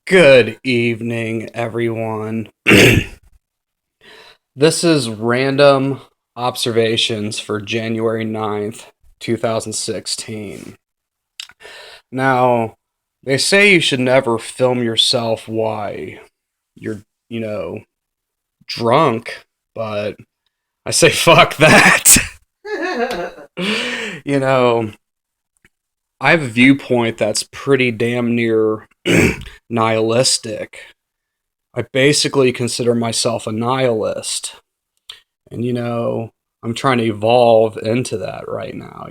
Good evening, everyone. This is random observations for January 9th, 2016. Now, they say you should never film yourself while you're, you know, drunk, but I say fuck that. you know, I have a viewpoint that's pretty damn near nihilistic. I basically consider myself a nihilist. And I'm trying to evolve into that right now,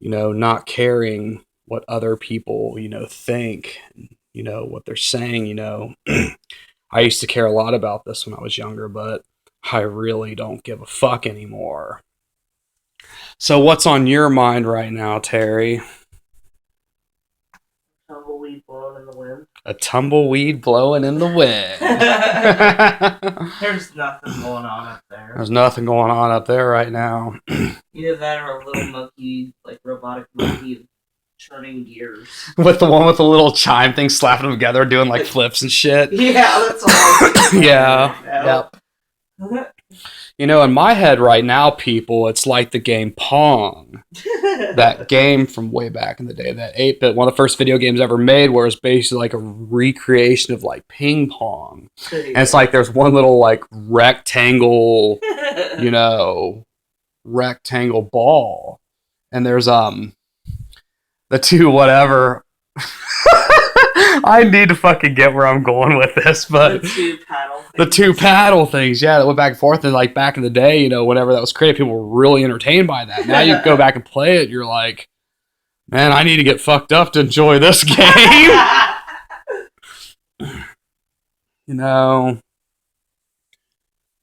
not caring what other people, think, what they're saying, I used to care a lot about this when I was younger, but I really don't give a fuck anymore. So what's on your mind right now, Terry? Tumbleweed blowing in the wind. A tumbleweed blowing in the wind. There's nothing going on up there. There's nothing going on up there right now. Either that or a little monkey, like robotic monkey, turning gears. With the one with the little chime thing slapping them together, doing like flips and shit. Yeah, that's all. Yeah. Yep. In my head right now, people, it's like the game Pong. That game from way back in the day, that 8-bit, one of the first video games ever made, where it's basically like a recreation of like ping pong. And it's like there's one little like rectangle, rectangle ball. And there's the two whatever. I need to fucking get where I'm going with this, but the two paddle things, yeah, that went back and forth. And like back in the day, whenever that was created, people were really entertained by that. Now you go back and play it, you're like, man, I need to get fucked up to enjoy this game.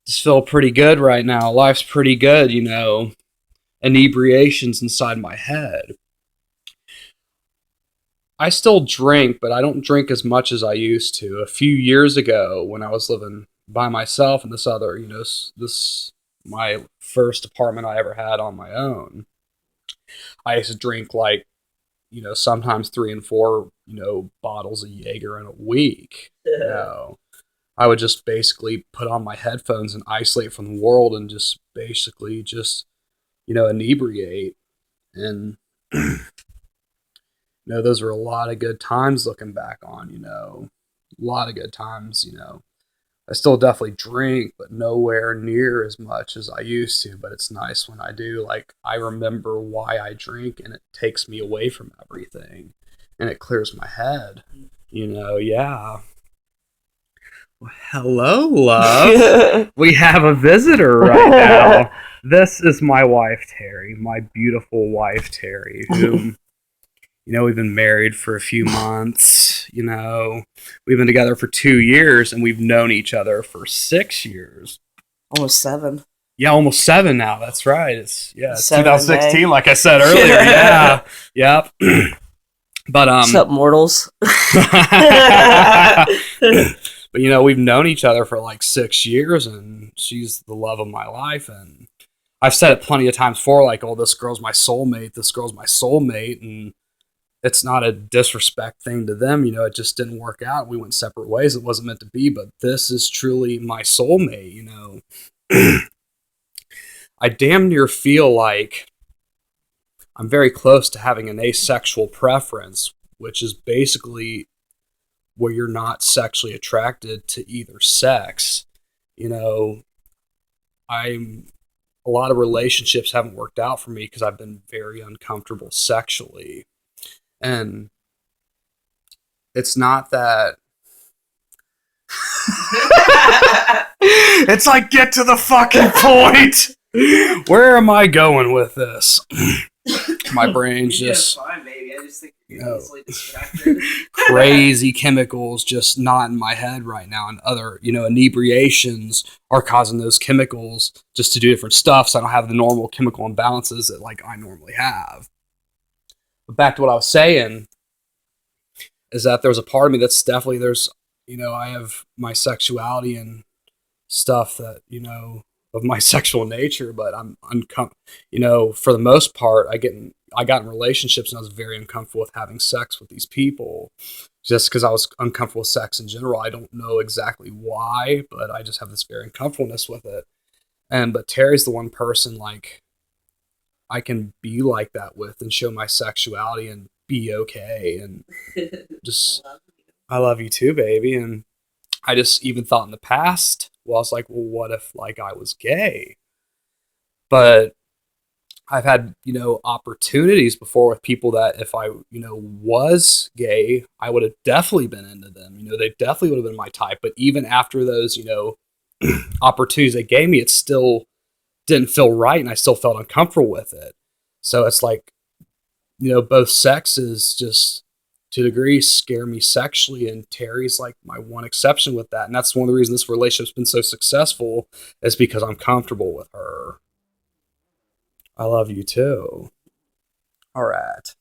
Just feel pretty good right now. Life's pretty good, Inebriation's inside my head. I still drink, but I don't drink as much as I used to. A few years ago, when I was living by myself in this other, my first apartment I ever had on my own, I used to drink like, sometimes 3 and 4, bottles of Jaeger in a week. I would just basically put on my headphones and isolate from the world and just basically inebriate. And those were a lot of good times looking back on, a lot of good times, I still definitely drink, but nowhere near as much as I used to, but it's nice when I do. Like, I remember why I drink, and it takes me away from everything, and it clears my head, yeah. Well, hello, love. We have a visitor right now. This is my wife, Terry, my beautiful wife, Terry, whom... we've been married for a few months, we've been together for 2 years, and we've known each other for 6 years. Almost 7. Yeah, almost 7 now, that's right. It's 2016, like I said earlier, yeah. Yep. But, what's up, mortals? But, we've known each other for like 6 years, and she's the love of my life, and I've said it plenty of times before, like, oh, this girl's my soulmate, and it's not a disrespect thing to them, it just didn't work out. We went separate ways. It wasn't meant to be, but this is truly my soulmate, I damn near feel like I'm very close to having an asexual preference, which is basically where you're not sexually attracted to either sex. A lot of relationships haven't worked out for me because I've been very uncomfortable sexually. And it's not that... It's like, get to the fucking point! Where am I going with this? My brain's just... fine, baby. I just think you're easily distracted. Crazy chemicals just not in my head right now. And other, inebriations are causing those chemicals just to do different stuff, so I don't have the normal chemical imbalances that, like, I normally have. But back to what I was saying, is that there's a part of me that's definitely, I have my sexuality and stuff that, of my sexual nature, but I'm for the most part, I got in relationships and I was very uncomfortable with having sex with these people. just because I was uncomfortable with sex in general. I don't know exactly why, but I just have this very uncomfortableness with it. But Terry's the one person like I can be like that with and show my sexuality and be okay and just I love you too, baby. And I just even thought in the past, well, I was like, well, what if like I was gay? But I've had, opportunities before with people that if I, was gay, I would have definitely been into them. They definitely would have been my type. But even after those, opportunities they gave me, it still didn't feel right and I still felt uncomfortable with it. So it's like, both sexes just to a degree scare me sexually, and Terry's like my one exception with that. And that's one of the reasons this relationship's been so successful is because I'm comfortable with her. I love you too. All right.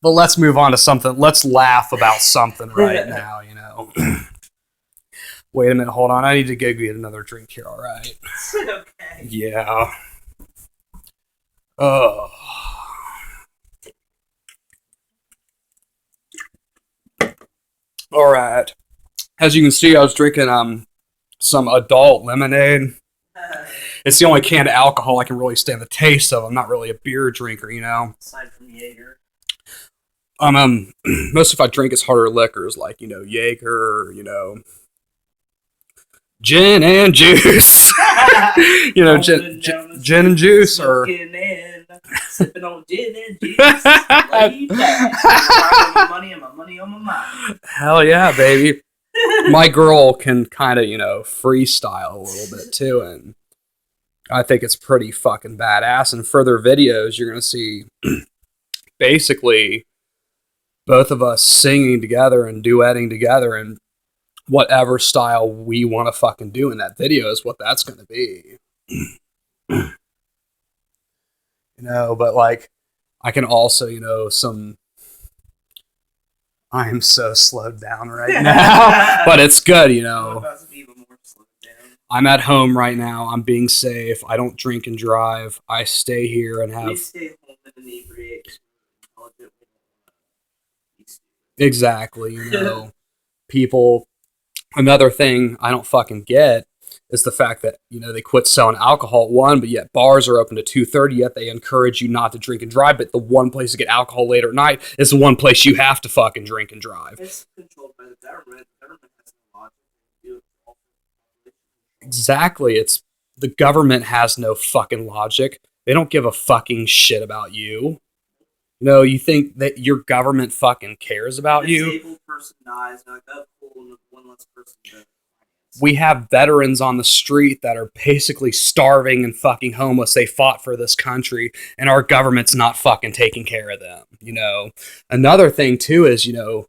But let's move on to something. Let's laugh about something right now, Wait a minute, hold on. I need to go get another drink here, all right? Okay. Yeah. Oh. All right. As you can see, I was drinking some adult lemonade. It's the only canned alcohol I can really stand the taste of. I'm not really a beer drinker, Aside from Jaeger. Most if I drink it's harder liquors like, Jaeger, gin and juice. Gin and juice or sipping on gin and juice. Laid back. Money and my money on my mind. Hell yeah, baby. My girl can kind of, freestyle a little bit too, and I think it's pretty fucking badass. In further videos, you're going to see basically both of us singing together and duetting together, and whatever style we want to fucking do in that video is what that's going to be. But like, I can also, I am so slowed down right now, but it's good, I'm at home right now. I'm being safe. I don't drink and drive. I stay here and have. We stay home and inebriate. Exactly, people. Another thing I don't fucking get is the fact that they quit selling alcohol at 1, but yet bars are open to 2:30. Yet they encourage you not to drink and drive. But the one place to get alcohol later at night is the one place you have to fucking drink and drive. It's controlled by the government. The government has no logic to do it. Exactly. The government has no fucking logic. They don't give a fucking shit about you. You think that your government fucking cares about you? A disabled person dies, like, oh, cool, one less person to we have veterans on the street that are basically starving and fucking homeless. They fought for this country, and our government's not fucking taking care of them. Another thing too is, a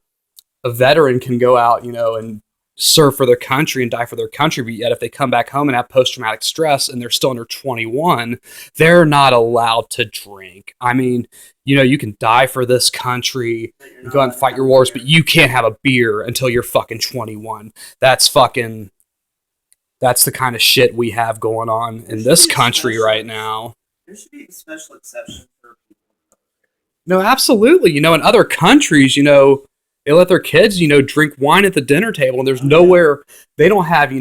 veteran can go out, and serve for their country and die for their country, but yet if they come back home and have post-traumatic stress and they're still under 21, they're not allowed to drink. I mean, you can die for this country and go out and fight your wars, but you can't have a beer until you're fucking 21. That's the kind of shit we have going on in this country right now. There should be a special exception for people. No, absolutely. In other countries, they let their kids, drink wine at the dinner table, and there's nowhere, they don't have,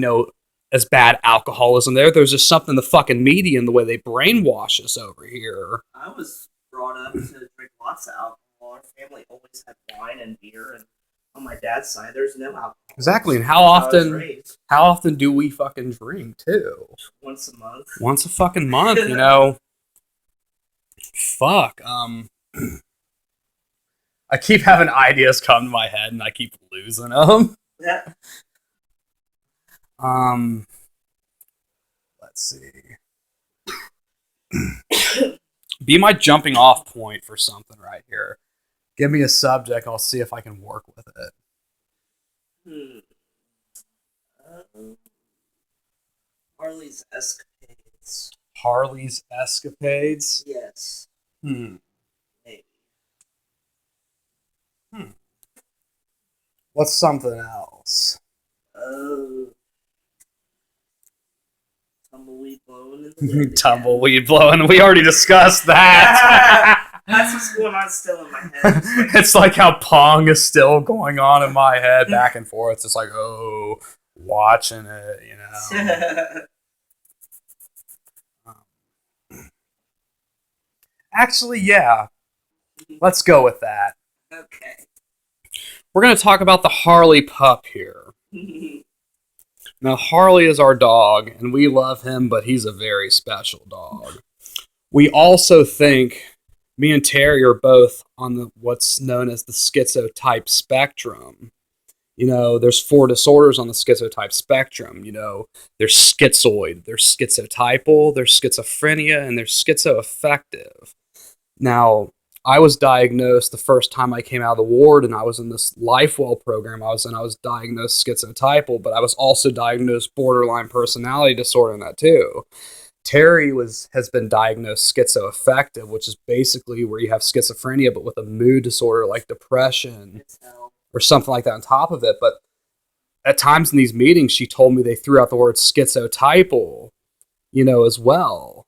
as bad alcoholism there. There's just something in the fucking media and the way they brainwash us over here. I was brought up to drink lots of alcohol. Our family always had wine and beer, and on my dad's side, there's no alcohol. Exactly, and how often do we fucking drink, too? Once a month. Once a fucking month, Fuck, I keep having ideas come to my head, and I keep losing them. Yeah. Let's see. Be my jumping off point for something right here. Give me a subject, I'll see if I can work with it. Harley's escapades. Harley's escapades? Yes. Maybe. What's something else? Tumbleweed blowing in the wind. Tumbleweed blowing. We already discussed that. That's what's going on still in my head. It's like how Pong is still going on in my head, back and forth. It's just like, oh, watching it, you know. Actually, yeah. Let's go with that. Okay. We're going to talk about the Harley pup here. Now, Harley is our dog, and we love him, but he's a very special dog. We also think me and Terry are both on what's known as the schizotype spectrum. You know, there's 4 disorders on the schizotype spectrum. You know, there's schizoid, there's schizotypal, there's schizophrenia, and there's schizoaffective. Now, I was diagnosed the first time I came out of the ward, and I was in this LifeWell program I was diagnosed schizotypal, but I was also diagnosed borderline personality disorder in that too. Terry has been diagnosed schizoaffective, which is basically where you have schizophrenia, but with a mood disorder like depression or something like that on top of it. But at times in these meetings, she told me they threw out the word schizotypal, you know, as well.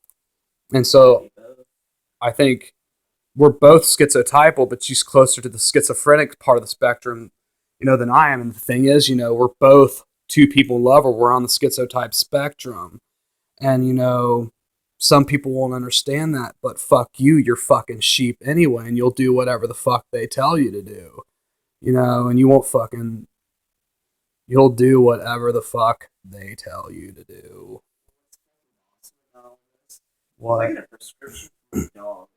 And so I think we're both schizotypal, but she's closer to the schizophrenic part of the spectrum, you know, than I am. And the thing is, you know, we're both 2 people in love, or we're on the schizotype spectrum. And, you know, some people won't understand that, but fuck you, you're fucking sheep anyway, and you'll do whatever the fuck they tell you to do. You know, and you'll do whatever the fuck they tell you to do. What? I get a prescription for a dog.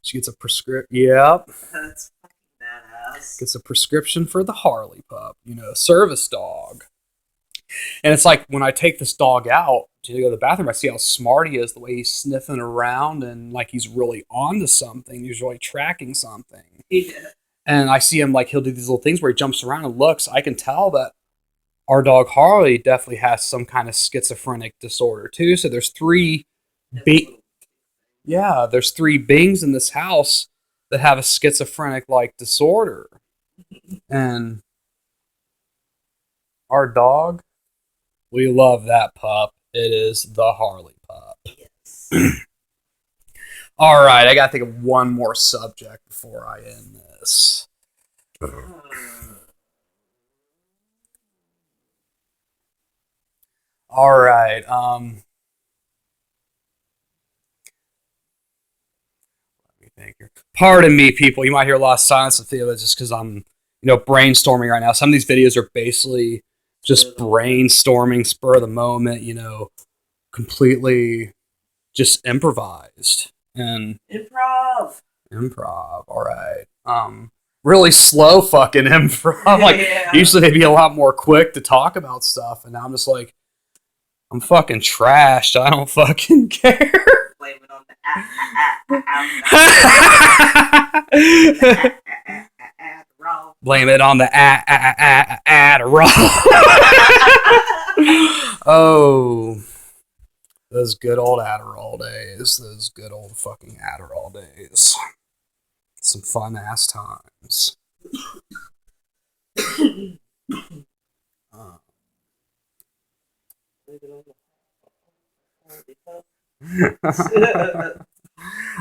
She gets a prescription. Yep. That's fucking badass. Gets a prescription for the Harley pup, you know, service dog. And it's like when I take this dog out to go to the bathroom, I see how smart he is, the way he's sniffing around and like he's really onto something. He's really tracking something. Yeah. And I see him like he'll do these little things where he jumps around and looks. I can tell that our dog Harley definitely has some kind of schizophrenic disorder too. So there's 3 there's 3 beings in this house that have a schizophrenic-like disorder. And our dog, we love that pup. It is the Harley pup. Yes. All right, I got to think of one more subject before I end this. All right, pardon me, people. You might hear a lot of silence in the video just because I'm, you know, brainstorming right now. Some of these videos are basically just brainstorming, spur of the moment, you know, completely just improvised. And improv. All right. Really slow fucking improv. Like usually they'd be a lot more quick to talk about stuff, and now I'm just like, I'm fucking trashed. I don't fucking care. Blame it on the Adderall. Blame it on the Adderall. Oh, those good old Adderall days. Those good old fucking Adderall days. Some fun ass times.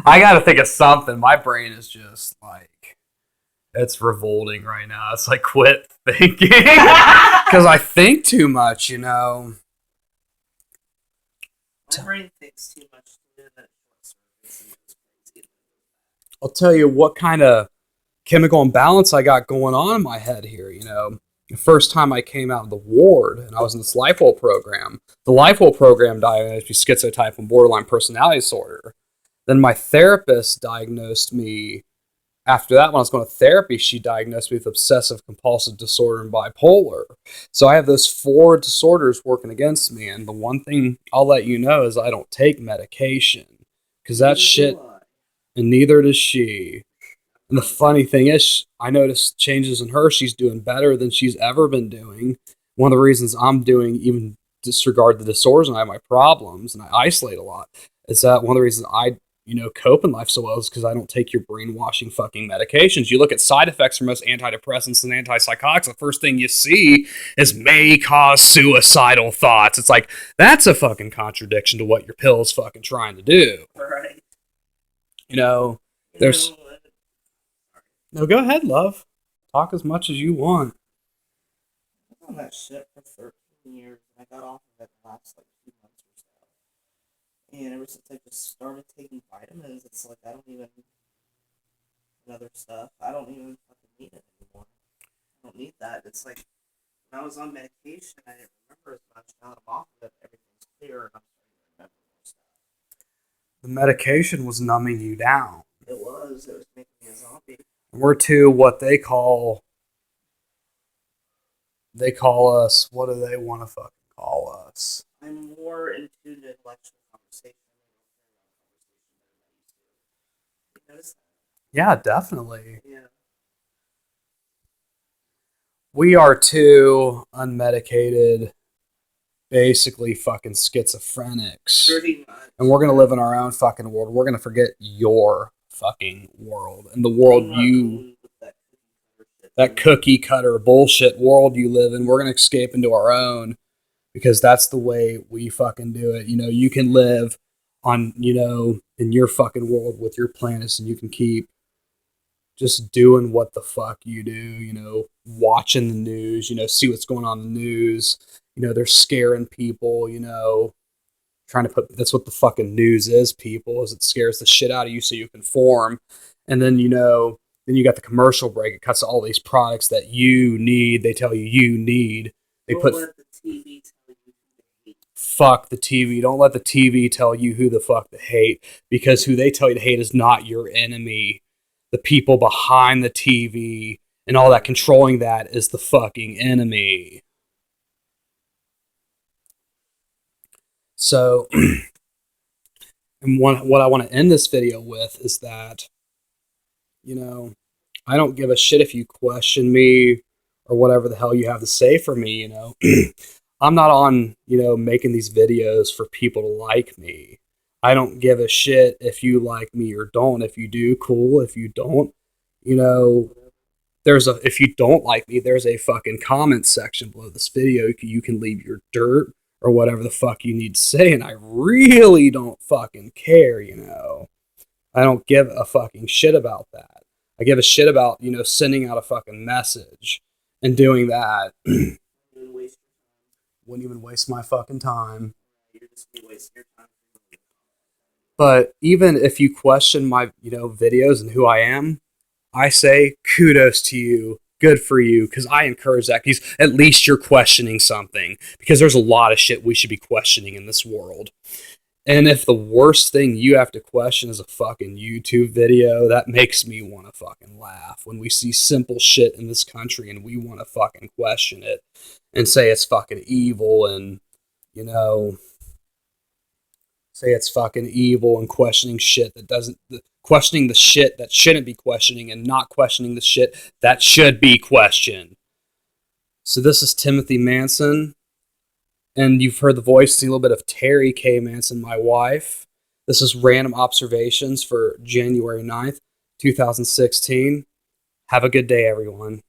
I gotta think of something. My brain is just like, it's revolting right now. It's like, quit thinking. Because I think too much, you know. My brain thinks too much. I'll tell you what kind of chemical imbalance I got going on in my head here, you know. The first time I came out of the ward and I was in this LifeWell program, the LifeWell program diagnosed me schizotype and borderline personality disorder. Then my therapist diagnosed me, after that, when I was going to therapy, she diagnosed me with obsessive compulsive disorder and bipolar. So I have those 4 disorders working against me. And the one thing I'll let you know is I don't take medication. Because that shit, and neither does she. And the funny thing is, I noticed changes in her. She's doing better than she's ever been doing. One of the reasons I'm doing, even disregard the disorders and I have my problems and I isolate a lot, is that one of the reasons I, you know, cope in life so well is because I don't take your brainwashing fucking medications. You look at side effects for most antidepressants and antipsychotics, the first thing you see is may cause suicidal thoughts. It's like, that's a fucking contradiction to what your pill's fucking trying to do. Right. You know? There's You know, no. Go ahead, love. Talk as much as you want. I was on that shit for 13 years, and I got off of it the last like 2 months or so. And ever since I just started taking vitamins, it's like I don't even and other stuff. I don't even fucking need it anymore. I don't need that. It's like when I was on medication, I didn't remember as much. Now that I'm off of it, everything's clear, and I'm starting to remember more stuff. The medication was numbing you down. It was. It was making me a zombie. We're to what they call us. What do they want to fucking call us? I'm more into the intellectual conversation. You notice that? Yeah, definitely. Yeah. We are two unmedicated, basically fucking schizophrenics. Pretty much. And we're going to live in our own fucking world. We're going to forget your fucking world and the world I'm not you, going with that cookie cutter bullshit world you live in. We're going to escape into our own because that's the way we fucking do it. You know, you can live on, you know, in your fucking world with your planets and you can keep just doing what the fuck you do, you know, watching the news, you know, see what's going on in the news. You know, they're scaring people, you know, trying to put, that's what the fucking news is, people, is it scares the shit out of you so you conform. And then, you know, then you got the commercial break. It cuts to all these products that you need. They tell you need. They Don't put, let the TV tell you who to hate. fuck the TV. Don't let the TV tell you who the fuck to hate, because who they tell you to hate is not your enemy. The people behind the TV and all that controlling that is the fucking enemy. So, and what I want to end this video with is that, you know, I don't give a shit if you question me or whatever the hell you have to say for me, you know. I'm not on, you know, making these videos for people to like me. I don't give a shit if you like me or don't. If you do, cool. If you don't, you know, if you don't like me, there's a fucking comment section below this video. You can leave your dirt or whatever the fuck you need to say, and I really don't fucking care, you know. I don't give a fucking shit about that. I give a shit about, you know, sending out a fucking message and doing that. Wouldn't even waste my fucking time. You're just gonna waste your time. But even if you question my, you know, videos and who I am, I say kudos to you. Good for you, because I encourage that, because at least you're questioning something, because there's a lot of shit we should be questioning in this world. And if the worst thing you have to question is a fucking YouTube video, that makes me want to fucking laugh when we see simple shit in this country and we want to fucking question it and say it's fucking evil and, you know, say it's fucking evil and questioning shit that doesn't, questioning the shit that shouldn't be questioning and not questioning the shit that should be questioned. So this is Timothy Manson, and you've heard the voice, see a little bit of Terry K. Manson, my wife. This is Random Observations for January 9th, 2016. Have a good day, everyone.